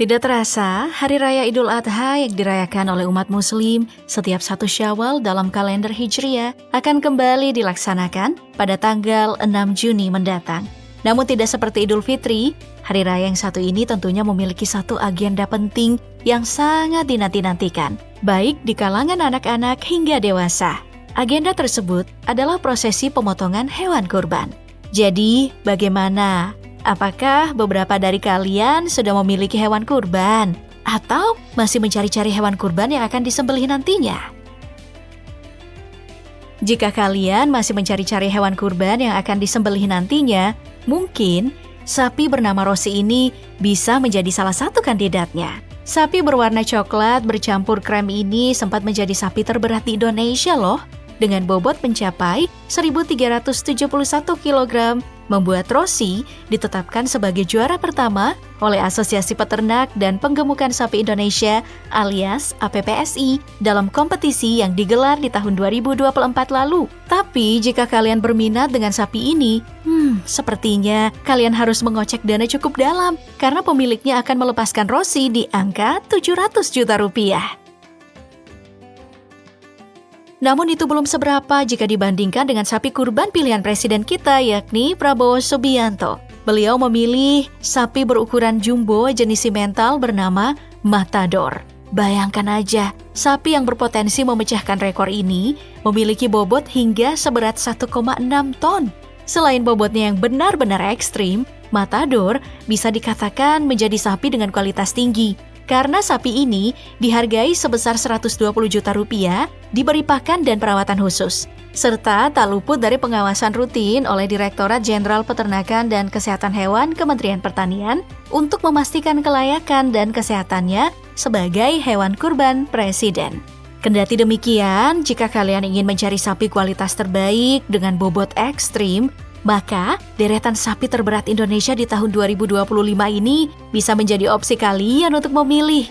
Tidak terasa, Hari Raya Idul Adha yang dirayakan oleh umat muslim setiap 1 Syawal dalam kalender Hijriah akan kembali dilaksanakan pada tanggal 6 Juni mendatang. Namun tidak seperti Idul Fitri, hari raya yang satu ini tentunya memiliki satu agenda penting yang sangat dinanti-nantikan, baik di kalangan anak-anak hingga dewasa. Agenda tersebut adalah prosesi pemotongan hewan kurban. Jadi, bagaimana? Apakah beberapa dari kalian sudah memiliki hewan kurban? Atau masih mencari-cari hewan kurban yang akan disembelih nantinya? Jika kalian masih mencari-cari hewan kurban yang akan disembelih nantinya, mungkin sapi bernama Rosi ini bisa menjadi salah satu kandidatnya. Sapi berwarna coklat bercampur krem ini sempat menjadi sapi terberat di Indonesia loh. Dengan bobot mencapai 1.371 kg, membuat Rosi ditetapkan sebagai juara pertama oleh Asosiasi Peternak dan Penggemukan Sapi Indonesia alias APPSI dalam kompetisi yang digelar di tahun 2024 lalu. Tapi jika kalian berminat dengan sapi ini, sepertinya kalian harus mengocek dana cukup dalam karena pemiliknya akan melepaskan Rosi di angka 700 juta rupiah. Namun itu belum seberapa jika dibandingkan dengan sapi kurban pilihan presiden kita, yakni Prabowo Subianto. Beliau memilih sapi berukuran jumbo jenis simental bernama Matador. Bayangkan aja, sapi yang berpotensi memecahkan rekor ini memiliki bobot hingga seberat 1,6 ton. Selain bobotnya yang benar-benar ekstrim, Matador bisa dikatakan menjadi sapi dengan kualitas tinggi. Karena sapi ini dihargai sebesar 120 juta rupiah, diberi pakan dan perawatan khusus, serta tak luput dari pengawasan rutin oleh Direktorat Jenderal Peternakan dan Kesehatan Hewan Kementerian Pertanian untuk memastikan kelayakan dan kesehatannya sebagai hewan kurban presiden. Kendati demikian, jika kalian ingin mencari sapi kualitas terbaik dengan bobot ekstrim, maka deretan sapi terberat Indonesia di tahun 2025 ini bisa menjadi opsi kalian untuk memilih.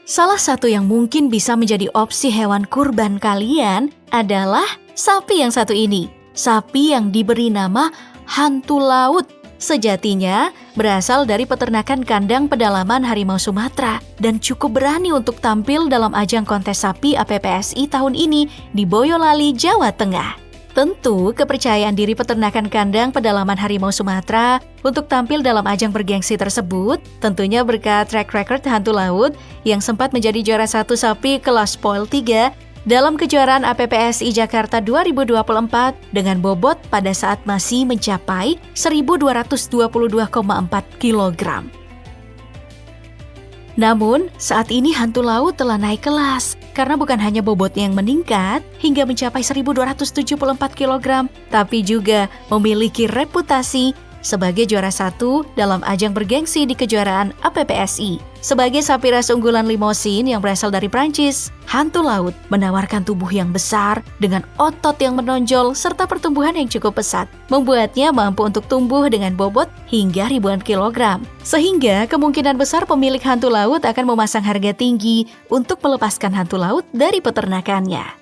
Salah satu yang mungkin bisa menjadi opsi hewan kurban kalian adalah sapi yang satu ini. Sapi yang diberi nama hantu laut. Sejatinya berasal dari peternakan kandang pedalaman harimau Sumatera dan cukup berani untuk tampil dalam ajang kontes sapi APPSI tahun ini di Boyolali, Jawa Tengah. Tentu, kepercayaan diri peternakan kandang pedalaman harimau Sumatera untuk tampil dalam ajang bergengsi tersebut tentunya berkat track record hantu laut yang sempat menjadi juara 1 sapi kelas Poil 3 dalam kejuaraan APPSI Jakarta 2024 dengan bobot pada saat masih mencapai 1.222,4 kg. Namun, saat ini hantu laut telah naik kelas karena bukan hanya bobotnya yang meningkat hingga mencapai 1.274 kg, tapi juga memiliki reputasi sebagai juara 1 dalam ajang bergengsi di kejuaraan APPSI. Sebagai sapi ras unggulan Limousin yang berasal dari Prancis, hantu laut menawarkan tubuh yang besar dengan otot yang menonjol serta pertumbuhan yang cukup pesat, membuatnya mampu untuk tumbuh dengan bobot hingga ribuan kilogram. Sehingga kemungkinan besar pemilik hantu laut akan memasang harga tinggi untuk melepaskan hantu laut dari peternakannya.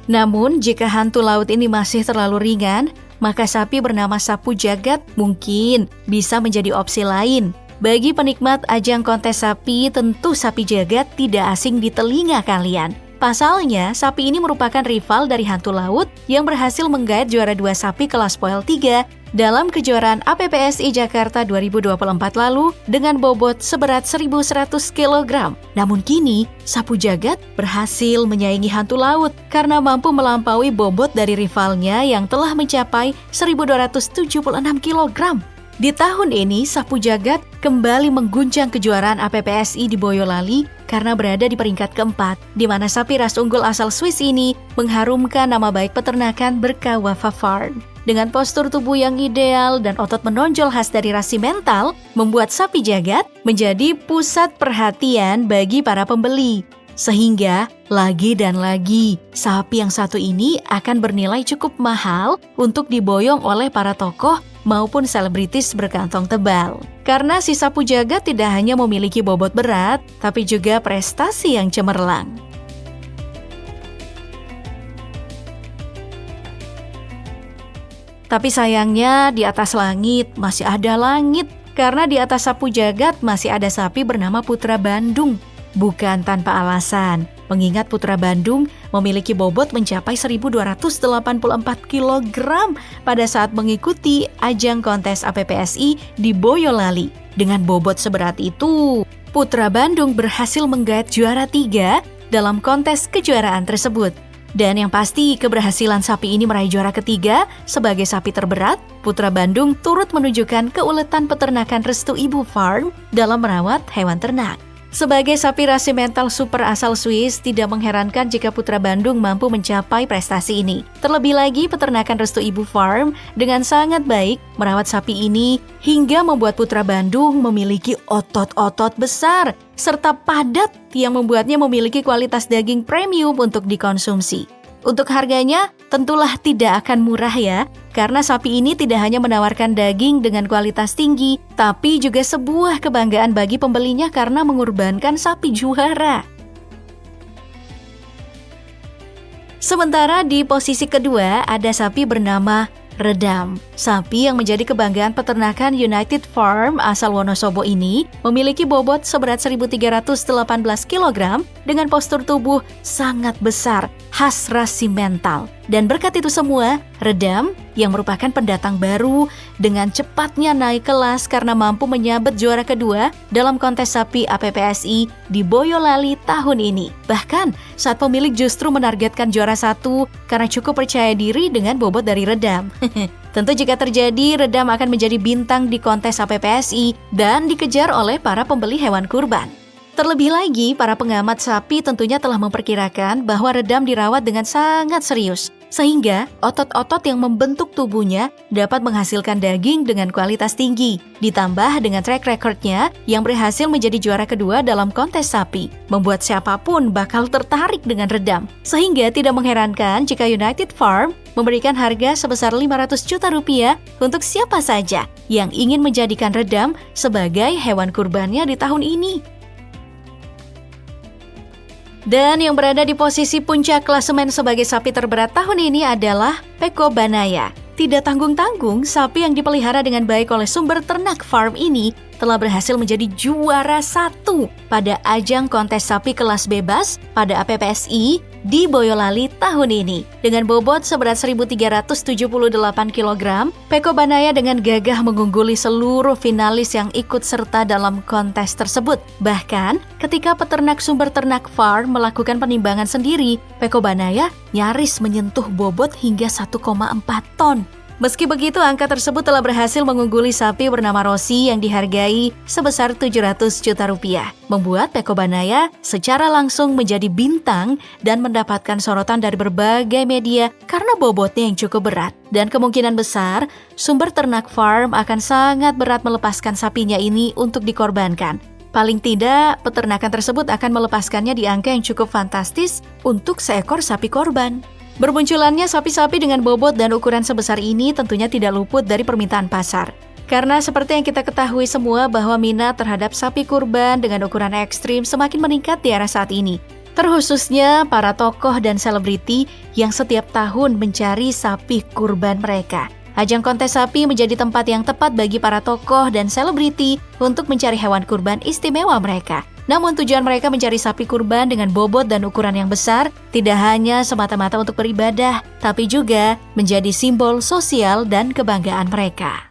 Namun, jika hantu laut ini masih terlalu ringan, maka sapi bernama Sapu Jagat mungkin bisa menjadi opsi lain. Bagi penikmat ajang kontes sapi, tentu Sapi Jagat tidak asing di telinga kalian. Pasalnya, sapi ini merupakan rival dari hantu laut yang berhasil menggait juara 2 sapi kelas Poil 3 dalam kejuaraan APPSI Jakarta 2024 lalu dengan bobot seberat 1.100 kg. Namun kini, Sapu Jagat berhasil menyaingi hantu laut karena mampu melampaui bobot dari rivalnya yang telah mencapai 1.276 kg. Di tahun ini, Sapu Jagat kembali mengguncang kejuaraan APPSI di Boyolali karena berada di peringkat keempat, di mana sapi ras unggul asal Swiss ini mengharumkan nama baik peternakan Berkawafa Farm. Dengan postur tubuh yang ideal dan otot menonjol khas dari ras simental, membuat Sapi Jagat menjadi pusat perhatian bagi para pembeli. Sehingga lagi dan lagi, sapi yang satu ini akan bernilai cukup mahal untuk diboyong oleh para tokoh maupun selebritis berkantong tebal. Karena si Sapu Jagat tidak hanya memiliki bobot berat, tapi juga prestasi yang cemerlang. Tapi sayangnya di atas langit masih ada langit, karena di atas sapu jagat masih ada sapi bernama Putra Bandung. Bukan tanpa alasan, mengingat Putra Bandung memiliki bobot mencapai 1.284 kg pada saat mengikuti ajang kontes APPSI di Boyolali. Dengan bobot seberat itu, Putra Bandung berhasil menggait juara 3 dalam kontes kejuaraan tersebut. Dan yang pasti keberhasilan sapi ini meraih juara ketiga sebagai sapi terberat, Putra Bandung turut menunjukkan keuletan peternakan Restu Ibu Farm dalam merawat hewan ternak. Sebagai sapi rasi mental super asal Swiss, tidak mengherankan jika Putra Bandung mampu mencapai prestasi ini. Terlebih lagi, peternakan Restu Ibu Farm dengan sangat baik merawat sapi ini hingga membuat Putra Bandung memiliki otot-otot besar serta padat yang membuatnya memiliki kualitas daging premium untuk dikonsumsi. Untuk harganya tentulah tidak akan murah ya, karena sapi ini tidak hanya menawarkan daging dengan kualitas tinggi, tapi juga sebuah kebanggaan bagi pembelinya karena mengorbankan sapi juara. Sementara di posisi kedua ada sapi bernama Redam. Sapi yang menjadi kebanggaan peternakan United Farm asal Wonosobo ini memiliki bobot seberat 1.318 kg dengan postur tubuh sangat besar, khas rasi mental. Dan berkat itu semua, Redam yang merupakan pendatang baru dengan cepatnya naik kelas karena mampu menyabet juara kedua dalam kontes sapi APPSI di Boyolali tahun ini. Bahkan saat pemilik justru menargetkan juara 1 karena cukup percaya diri dengan bobot dari Redam. Tentu jika terjadi, Redam akan menjadi bintang di kontes APPSI dan dikejar oleh para pembeli hewan kurban. Terlebih lagi, para pengamat sapi tentunya telah memperkirakan bahwa Redam dirawat dengan sangat serius, sehingga otot-otot yang membentuk tubuhnya dapat menghasilkan daging dengan kualitas tinggi. Ditambah dengan track recordnya yang berhasil menjadi juara kedua dalam kontes sapi, membuat siapapun bakal tertarik dengan Redam. Sehingga tidak mengherankan jika United Farm memberikan harga sebesar 500 juta rupiah untuk siapa saja yang ingin menjadikan Redam sebagai hewan kurbannya di tahun ini. Dan yang berada di posisi puncak klasemen sebagai sapi terberat tahun ini adalah Peko Banaya. Tidak tanggung-tanggung, sapi yang dipelihara dengan baik oleh sumber ternak farm ini telah berhasil menjadi juara 1 pada ajang kontes sapi kelas bebas pada APPSI di Boyolali tahun ini. Dengan bobot seberat 1.378 kg, Peko Banaya dengan gagah mengungguli seluruh finalis yang ikut serta dalam kontes tersebut. Bahkan, ketika peternak sumber ternak farm melakukan penimbangan sendiri, Peko Banaya nyaris menyentuh bobot hingga 1,4 ton. Meski begitu, angka tersebut telah berhasil mengungguli sapi bernama Rossi yang dihargai sebesar 700 juta rupiah. Membuat Peko Banaya secara langsung menjadi bintang dan mendapatkan sorotan dari berbagai media karena bobotnya yang cukup berat. Dan kemungkinan besar, sumber ternak farm akan sangat berat melepaskan sapinya ini untuk dikorbankan. Paling tidak, peternakan tersebut akan melepaskannya di angka yang cukup fantastis untuk seekor sapi korban. Bermunculannya sapi-sapi dengan bobot dan ukuran sebesar ini tentunya tidak luput dari permintaan pasar. Karena seperti yang kita ketahui semua bahwa minat terhadap sapi kurban dengan ukuran ekstrim semakin meningkat di era saat ini. Terkhususnya para tokoh dan selebriti yang setiap tahun mencari sapi kurban mereka. Ajang kontes sapi menjadi tempat yang tepat bagi para tokoh dan selebriti untuk mencari hewan kurban istimewa mereka. Namun tujuan mereka mencari sapi kurban dengan bobot dan ukuran yang besar tidak hanya semata-mata untuk beribadah, tapi juga menjadi simbol sosial dan kebanggaan mereka.